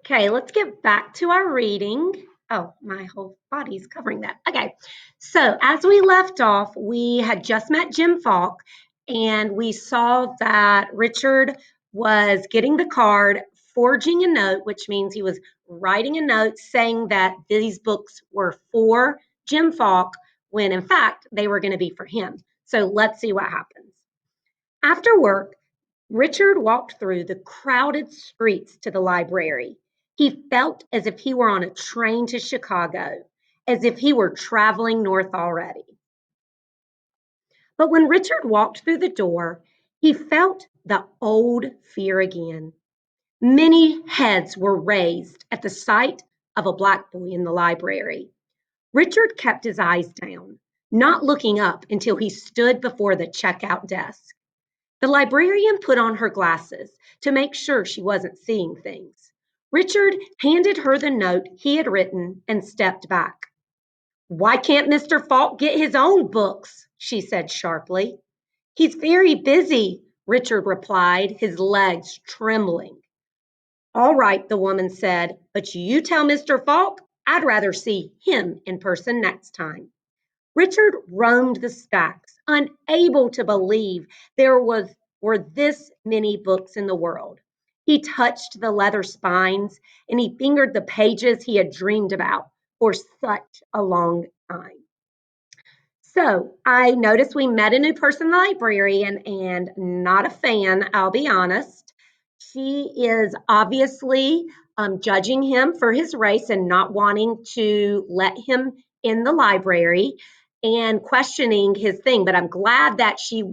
Okay, let's get back to our reading. Oh, my whole body's covering that. Okay, so as we left off, we had just met Jim Falk, and we saw that Richard was getting the card, forging a note, which means he was writing a note saying that these books were for Jim Falk, when in fact they were going to be for him. So let's see what happens. After work, Richard walked through the crowded streets to the library. He felt as if he were on a train to Chicago, as if he were traveling north already. But when Richard walked through the door, he felt the old fear again. Many heads were raised at the sight of a black boy in the library. Richard kept his eyes down, not looking up until he stood before the checkout desk. The librarian put on her glasses to make sure she wasn't seeing things. Richard handed her the note he had written and stepped back. "Why can't Mr. Falk get his own books?" she said sharply. "He's very busy," Richard replied, his legs trembling. "All right," the woman said, "but you tell Mr. Falk I'd rather see him in person next time." Richard roamed the stacks, unable to believe were this many books in the world. He touched the leather spines and he fingered the pages he had dreamed about for such a long time. So I noticed we met a new person, the librarian, and not a fan, I'll be honest. She is obviously judging him for his race and not wanting to let him in the library and questioning his thing. But I'm glad that she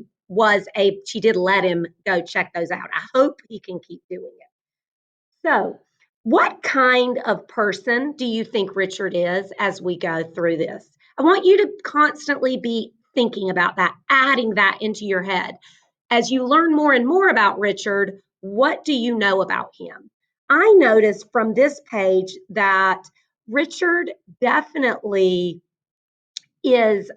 did let him go check those out. I hope he can keep doing it. So, what kind of person do you think Richard is as we go through this? I want you to constantly be thinking about that, adding that into your head. As you learn more and more about Richard, what do you know about him? I noticed from this page that Richard definitely is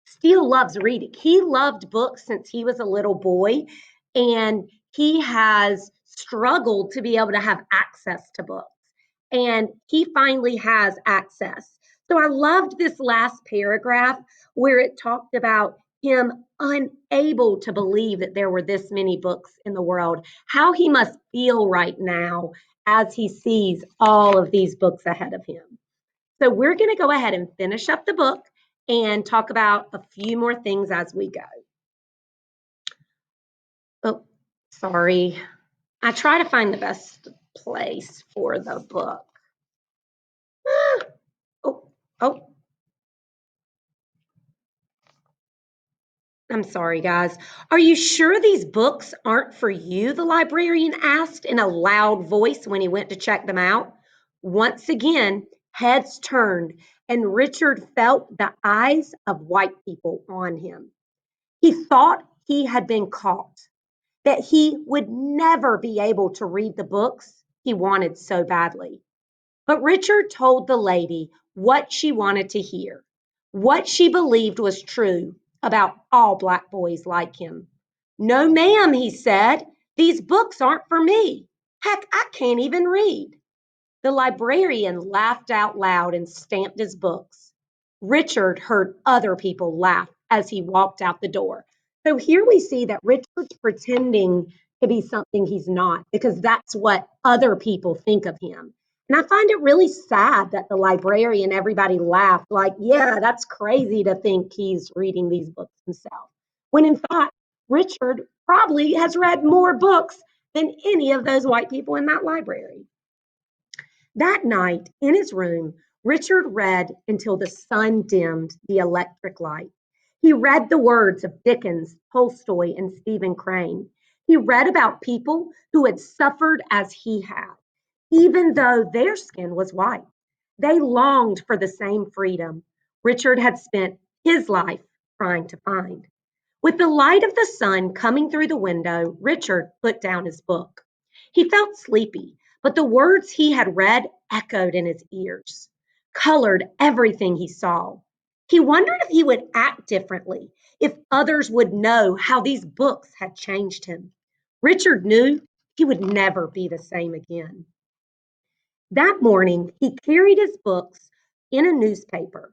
still loves reading. He loved books since he was a little boy, and he has struggled to be able to have access to books. And he finally has access. So I loved this last paragraph where it talked about him unable to believe that there were this many books in the world, how he must feel right now as he sees all of these books ahead of him. So we're going to go ahead and finish up the book and talk about a few more things as we go. Oh, sorry. I try to find the best place for the book. Oh, oh, I'm sorry, guys. "Are you sure these books aren't for you?" the librarian asked in a loud voice when he went to check them out. Once again, heads turned, and Richard felt the eyes of white people on him. He thought he had been caught, that he would never be able to read the books he wanted so badly. But Richard told the lady what she wanted to hear, what she believed was true about all black boys like him. "No, ma'am," he said, "these books aren't for me. Heck, I can't even read." The librarian laughed out loud and stamped his books. Richard heard other people laugh as he walked out the door. So here we see that Richard's pretending to be something he's not because that's what other people think of him. And I find it really sad that the librarian, everybody laughed, like, yeah, that's crazy to think he's reading these books himself. When in fact, Richard probably has read more books than any of those white people in that library. That night, in his room, Richard read until the sun dimmed the electric light. He read the words of Dickens, Tolstoy, and Stephen Crane. He read about people who had suffered as he had, even though their skin was white. They longed for the same freedom Richard had spent his life trying to find. With the light of the sun coming through the window, Richard put down his book. He felt sleepy, but the words he had read echoed in his ears, colored everything he saw. He wondered if he would act differently, if others would know how these books had changed him. Richard knew he would never be the same again. That morning, he carried his books in a newspaper.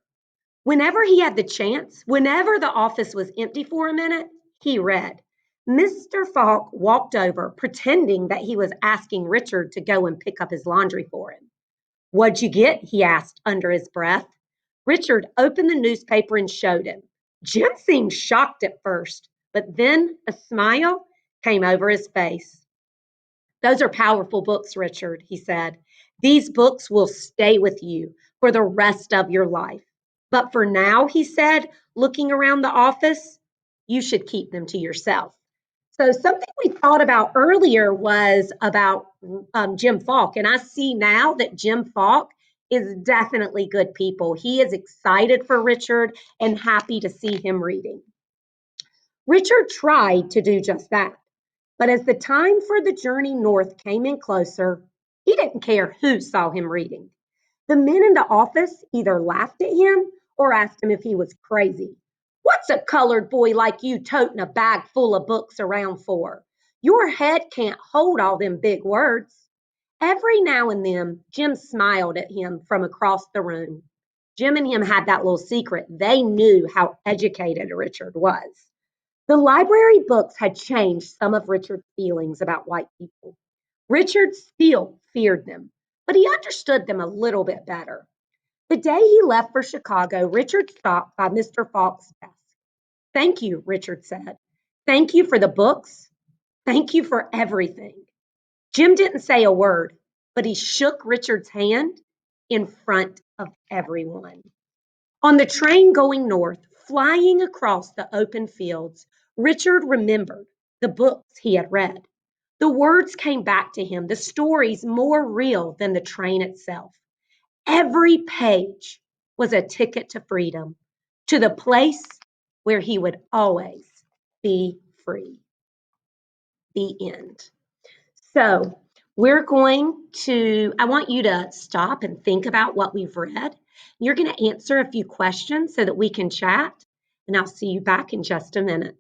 Whenever he had the chance, whenever the office was empty for a minute, he read. Mr. Falk walked over, pretending that he was asking Richard to go and pick up his laundry for him. What'd you get? He asked under his breath. Richard opened the newspaper and showed him. Jim seemed shocked at first, but then a smile came over his face. Those are powerful books, Richard, he said. These books will stay with you for the rest of your life. But for now, he said, looking around the office, you should keep them to yourself. So, something we thought about earlier was about Jim Falk. And I see now that Jim Falk is definitely good people. He is excited for Richard and happy to see him reading. Richard tried to do just that. But as the time for the journey north came in closer, he didn't care who saw him reading. The men in the office either laughed at him or asked him if he was crazy. What's a colored boy like you toting a bag full of books around for? Your head can't hold all them big words. Every now and then, Jim smiled at him from across the room. Jim and him had that little secret. They knew how educated Richard was. The library books had changed some of Richard's feelings about white people. Richard still feared them, but he understood them a little bit better. The day he left for Chicago, Richard stopped by Mr. Falk's desk. Thank you, Richard said. Thank you for the books. Thank you for everything. Jim didn't say a word, but he shook Richard's hand in front of everyone. On the train going north, flying across the open fields, Richard remembered the books he had read. The words came back to him, the stories more real than the train itself. Every page was a ticket to freedom, to the place where he would always be free. The end. So, I want you to stop and think about what we've read. You're going to answer a few questions so that we can chat, and I'll see you back in just a minute.